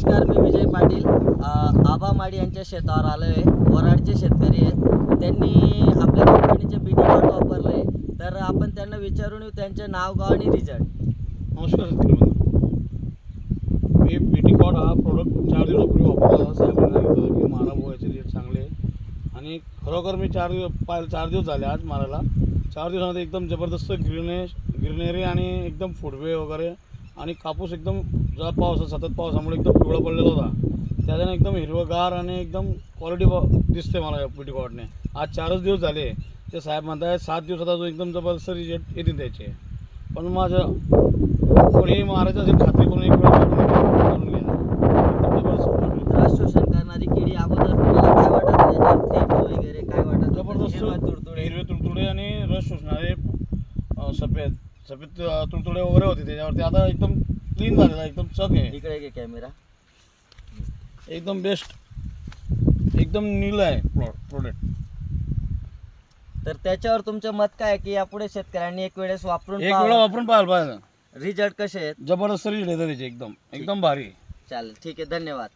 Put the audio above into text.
नमस्कार, मी विजय पाटील. आबा माडी यांच्या शेतावर आलो आहे. वराडचे शेतकरी आहेत. त्यांनी आपल्या कंपनीचे बीटी कॉट वापरलं आहे. तर आपण त्यांना विचारून येऊ त्यांचे नाव, गाव आणि रिझल्ट. नमस्कार शेतकरी बंधू. मी बीटी कॉट हा प्रोडक्ट 4 दिवसापूर्वी वापरला. साहेबांनी सांगितलं की मारा याचे रेट चांगले आहे आणि खरोखर मी 4 दिवस झाले आज मारायला. 4 दिवसामध्ये एकदम जबरदस्त ग्रीनरी आणि एकदम फुटवे वगैरे आणि कापूस एकदम ज्या सतत पावसामुळे एकदम पिवळा पडलेला होता, त्याच्याने एकदम हिरवगार आणि एकदम क्वालिटी दिसते मला या बीटी कॉटने. आज 4च दिवस झाले. ते साहेब म्हणतात 7 दिवसात अजून एकदम जबरदस्त रिजल्ट येतील त्याचे. पण माझं कोणी मारायचं असेल खात्री करून एक वेळा करून घ्या. एकदम जबरदस्त रस शोषण करणारी किडी अगोदर तुम्हाला काय वाटत त्याच्यावर थेट वगैरे काय वाटत? जबरदस्त तुडतुडे. हिरवे तुडतुडे आणि रस शोषणारे सफेद तुडतुडे वगैरे होते त्याच्यावरती. आता एकदम क्लीन झालेला, एकदम चक आहे, इकडे घे कॅमेरा. एकदम बेस्ट, एकदम नील आहे प्रोडक्ट. तर त्याच्यावर तुमचं मत काय आहे की यापुढे शेतकऱ्यांनी एक वेळेस वापरून एक वेळा वापरून पाहायला पाहिजे. रिझल्ट कसे आहेत? जबरदस्त रिजल्ट येतं त्याचे, एकदम भारी. चालेल, ठीक आहे, धन्यवाद.